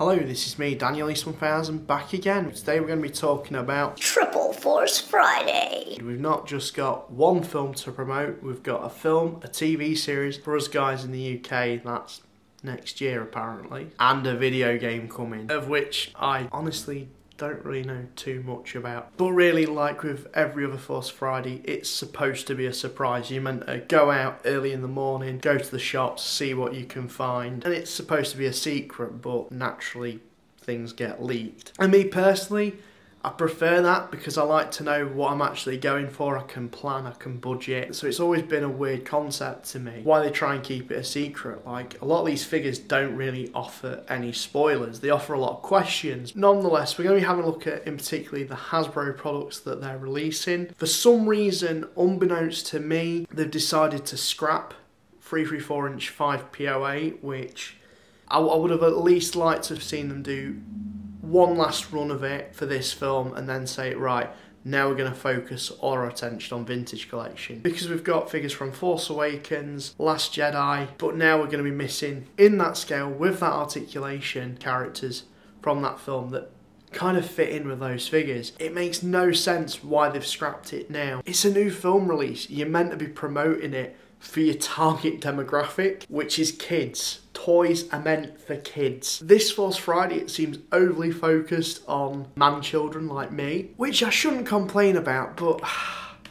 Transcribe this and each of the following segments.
Hello, this is me, Daniel East 1000, back again. Today we're going to be talking about Triple Force Friday. We've not just got one film to promote, we've got a film, a TV series for us guys in the UK, that's next year apparently, and a video game coming, of which I honestly don't really know too much about. But really, like with every other Force Friday, it's supposed to be a surprise. You're meant to go out early in the morning, go to the shops, see what you can find, and it's supposed to be a secret, but naturally things get leaked. And me personally, I prefer that because I like to know what I'm actually going for. I can plan, I can budget. So it's always been a weird concept to me why they try and keep it a secret. Like, a lot of these figures don't really offer any spoilers. They offer a lot of questions. Nonetheless, we're going to be having a look at, in particularly, the Hasbro products that they're releasing. For some reason, unbeknownst to me, they've decided to scrap 334-inch 5PO8, which I would have at least liked to have seen them do one last run of it for this film and then say, right, now we're going to focus all our attention on vintage collection, because we've got figures from Force Awakens, Last Jedi, but now we're going to be missing, in that scale, with that articulation, characters from that film that kind of fit in with those figures. It makes no sense why they've scrapped it now. It's a new film release. You're meant to be promoting it for your target demographic, which is kids. Toys are meant for kids. This Force Friday, it seems overly focused on man-children like me, which I shouldn't complain about, but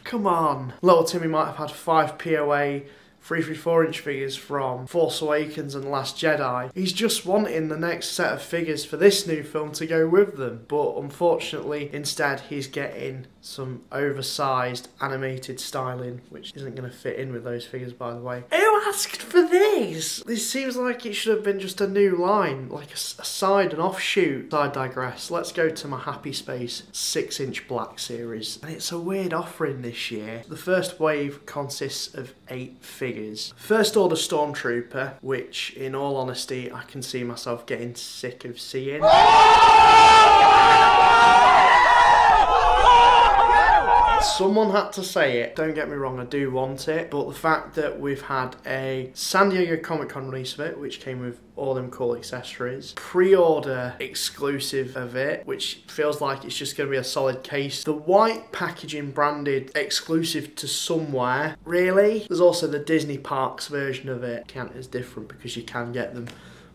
come on. Little Timmy might have had 5 POA 334-inch figures from Force Awakens and Last Jedi. He's just wanting the next set of figures for this new film to go with them, but unfortunately, instead, he's getting some oversized animated styling, which isn't going to fit in with those figures, by the way. Who asked for this? This seems like it should have been just a new line, like a side and offshoot. I digress. Let's go to my Happy Space 6-inch black series, and it's a weird offering this year. The first wave consists of 8 figures. First Order Stormtrooper, which in all honesty I can see myself getting sick of seeing. Someone had to say it. Don't get me wrong, I do want it, but the fact that we've had a San Diego Comic-Con release of it, which came with all them cool accessories, pre-order exclusive of it, which feels like it's just going to be a solid case, the white packaging branded exclusive to somewhere, really? There's also the Disney Parks version of it. Count as different because you can get them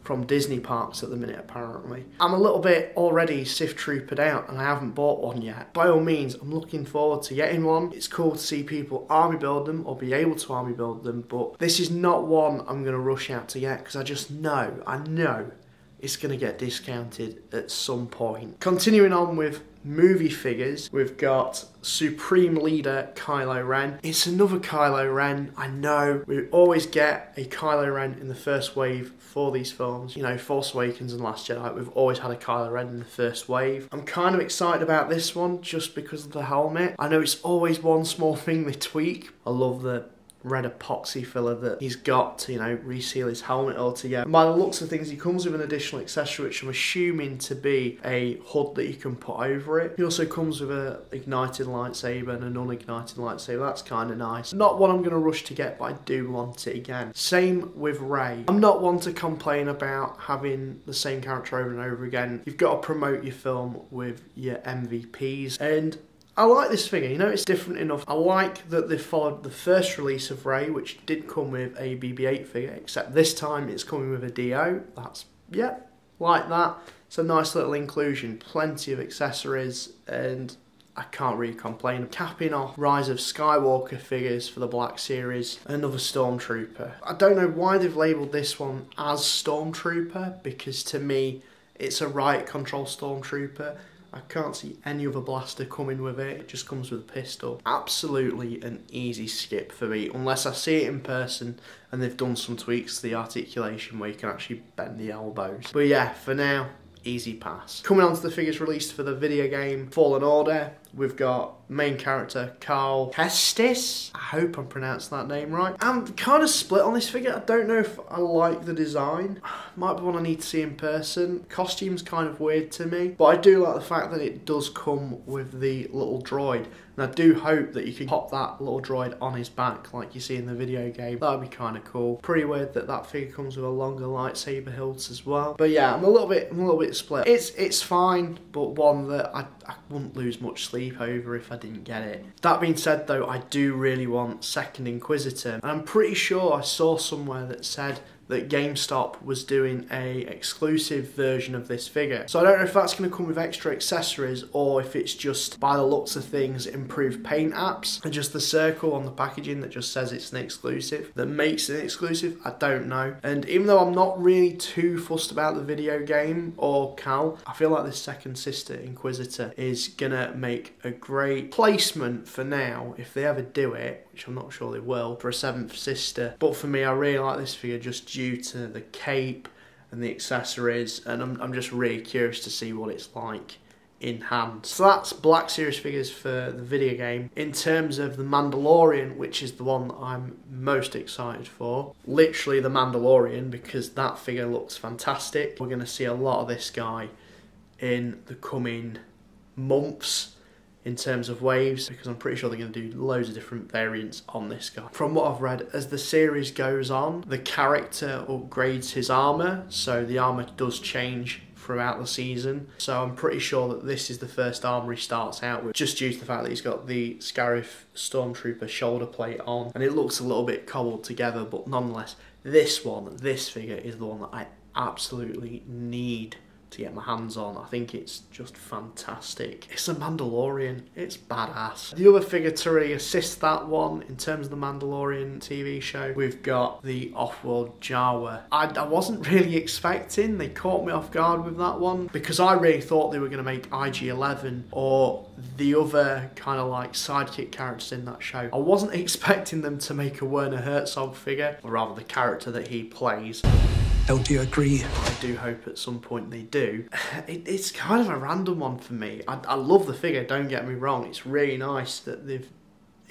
from Disney Parks at the minute, apparently. I'm a little bit already Sith Troopered out and I haven't bought one yet. By all means, I'm looking forward to getting one. It's cool to see people army build them or be able to army build them, but this is not one I'm going to rush out to get because I know it's going to get discounted at some point. Continuing on with movie figures, we've got Supreme Leader Kylo Ren. It's another Kylo Ren. I know we always get a Kylo Ren in the first wave for these films. You know, Force Awakens and Last Jedi, we've always had a Kylo Ren in the first wave. I'm kind of excited about this one just because of the helmet. I know it's always one small thing they tweak. I love the red epoxy filler that he's got to, you know, reseal his helmet altogether. And by the looks of things, he comes with an additional accessory, which I'm assuming to be a hood that you can put over it. He also comes with an ignited lightsaber and a non-ignited lightsaber. That's kind of nice. Not one I'm going to rush to get, but I do want it again. Same with Rey. I'm not one to complain about having the same character over and over again. You've got to promote your film with your MVPs, and I like this figure, you know, it's different enough. I like that they followed the first release of Rey, which did come with a BB-8 figure, except this time it's coming with a DO. That's, yeah, like that. It's a nice little inclusion, plenty of accessories, and I can't really complain. Capping off Rise of Skywalker figures for the Black Series, another Stormtrooper. I don't know why they've labelled this one as Stormtrooper, because to me, it's a riot control Stormtrooper. I can't see any other blaster coming with it. It just comes with a pistol. Absolutely an easy skip for me, unless I see it in person and they've done some tweaks to the articulation where you can actually bend the elbows. But yeah, for now, easy pass. Coming on to the figures released for the video game Fallen Order, we've got main character Cal Kestis. I hope I'm pronouncing that name right. I'm kind of split on this figure. I don't know if I like the design. Might be one I need to see in person. Costume's kind of weird to me, but I do like the fact that it does come with the little droid. And I do hope that you can pop that little droid on his back like you see in the video game. That would be kind of cool. Pretty weird that that figure comes with a longer lightsaber hilt as well. But yeah, I'm a little bit split. It's fine, but one that I wouldn't lose much sleep over if I didn't get it. That being said though, I do really want Second Inquisitor. And I'm pretty sure I saw somewhere that said that GameStop was doing a exclusive version of this figure. So I don't know if that's going to come with extra accessories or if it's just, by the looks of things, improved paint apps and just the circle on the packaging that just says it's an exclusive that makes it exclusive. I don't know. And even though I'm not really too fussed about the video game or Cal, I feel like this Second Sister Inquisitor is gonna make a great placement for now if they ever do it, which I'm not sure they will, for a Seventh Sister. But for me, I really like this figure just due to the cape and the accessories, and I'm just really curious to see what it's like in hand. So that's Black Series figures for the video game. In terms of the Mandalorian, which is the one that I'm most excited for, literally the Mandalorian, because that figure looks fantastic. We're going to see a lot of this guy in the coming months in terms of waves, because I'm pretty sure they're going to do loads of different variants on this guy. From what I've read, as the series goes on, the character upgrades his armour, so the armour does change throughout the season. So I'm pretty sure that this is the first armour he starts out with, just due to the fact that he's got the Scarif Stormtrooper shoulder plate on, and it looks a little bit cobbled together, but nonetheless, this figure is the one that I absolutely need to get my hands on. I think it's just fantastic. It's a Mandalorian. It's badass. The other figure to really assist that one in terms of the Mandalorian TV show, we've got the Off-World Jawa. I wasn't really expecting. They caught me off guard with that one because I really thought they were going to make IG-11 or the other kind of like sidekick characters in that show. I wasn't expecting them to make a Werner Herzog figure, or rather the character that he plays. Don't you agree? I do hope at some point they do. It's kind of a random one for me. I love the figure, don't get me wrong. It's really nice that they've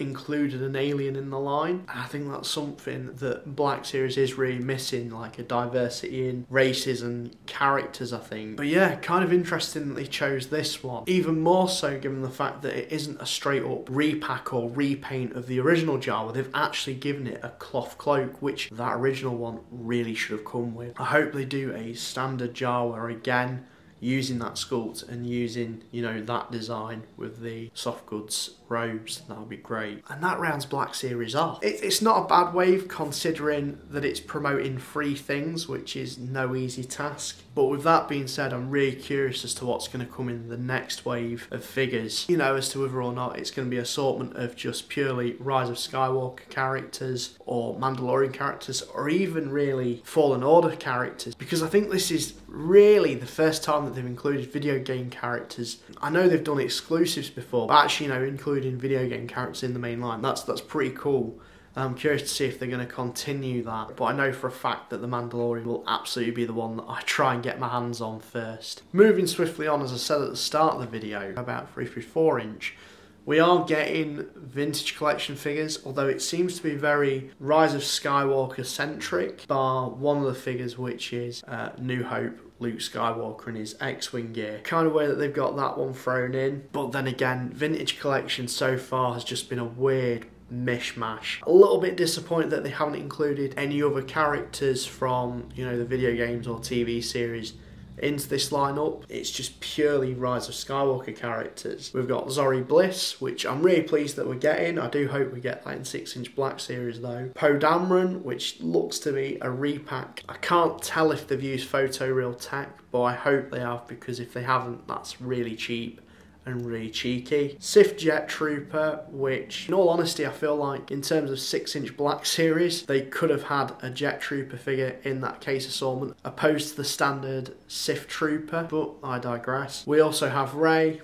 included an alien in the line. I think that's something that Black Series is really missing, like a diversity in races and characters, I think. But yeah, kind of interesting that they chose this one. Even more so given the fact that it isn't a straight up repack or repaint of the original Jawa. They've actually given it a cloth cloak, which that original one really should have come with. I hope they do a standard Jawa again, using that sculpt and using, you know, that design with the soft goods robes. That would be great. And that rounds Black Series off. It's not a bad wave considering that it's promoting 3 things, which is no easy task. But with that being said, I'm really curious as to what's going to come in the next wave of figures, you know, as to whether or not it's going to be an assortment of just purely Rise of Skywalker characters or Mandalorian characters, or even really Fallen Order characters, because I think this is really the first time that they've included video game characters. I know they've done exclusives before, but actually, you know, including video game characters in the main line, that's pretty cool. I'm curious to see if they're going to continue that, but I know for a fact that the Mandalorian will absolutely be the one that I try and get my hands on first. Moving swiftly on, as I said at the start of the video, about 3/4 inch, we are getting vintage collection figures, although it seems to be very Rise of Skywalker centric, bar one of the figures, which is New Hope, Luke Skywalker in his X-Wing gear. Kind of way that they've got that one thrown in, but then again, vintage collection so far has just been a weird mishmash. A little bit disappointed that they haven't included any other characters from, you know, the video games or TV series into this lineup. It's just purely Rise of Skywalker characters. We've got Zori Bliss, which I'm really pleased that we're getting. I do hope we get that in 6-inch Black Series though. Poe Dameron, which looks to be a repack. I can't tell if they've used photoreal tech, but I hope they have, because if they haven't, that's really cheap and really cheeky. Sith Jet Trooper, which in all honesty I feel like in terms of 6-inch Black Series they could have had a Jet Trooper figure in that case assortment opposed to the standard Sith Trooper, but I digress. We also have Rey.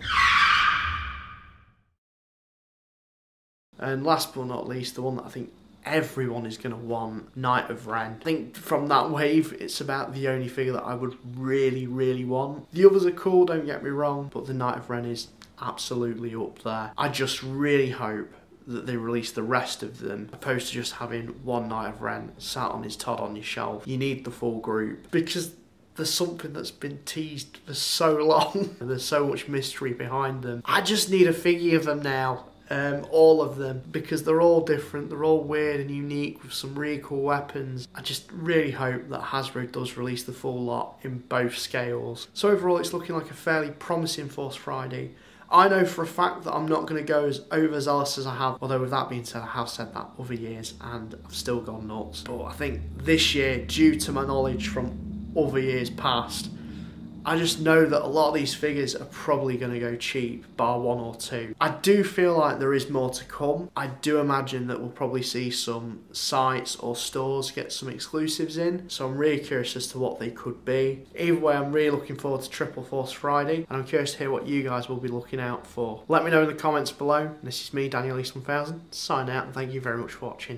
And last but not least, the one that I think everyone is going to want, Knight of Ren. I think from that wave, it's about the only figure that I would really, really want. The others are cool, don't get me wrong, but the Knight of Ren is absolutely up there. I just really hope that they release the rest of them, opposed to just having one Knight of Ren sat on his Todd on your shelf. You need the full group, because there's something that's been teased for so long and there's so much mystery behind them. I just need a figure of them now. all of them, because they're all different, they're all weird and unique with some really cool weapons. I just really hope that Hasbro does release the full lot in both scales. So overall it's looking like a fairly promising Force Friday. I know for a fact that I'm not going to go as overzealous as I have, although with that being said, I have said that other years and I've still gone nuts. But I think this year, due to my knowledge from other years past, I just know that a lot of these figures are probably going to go cheap, bar one or two. I do feel like there is more to come. I do imagine that we'll probably see some sites or stores get some exclusives in, so I'm really curious as to what they could be. Either way, I'm really looking forward to Triple Force Friday, and I'm curious to hear what you guys will be looking out for. Let me know in the comments below. This is me, Daniel East 1000, signing out, and thank you very much for watching.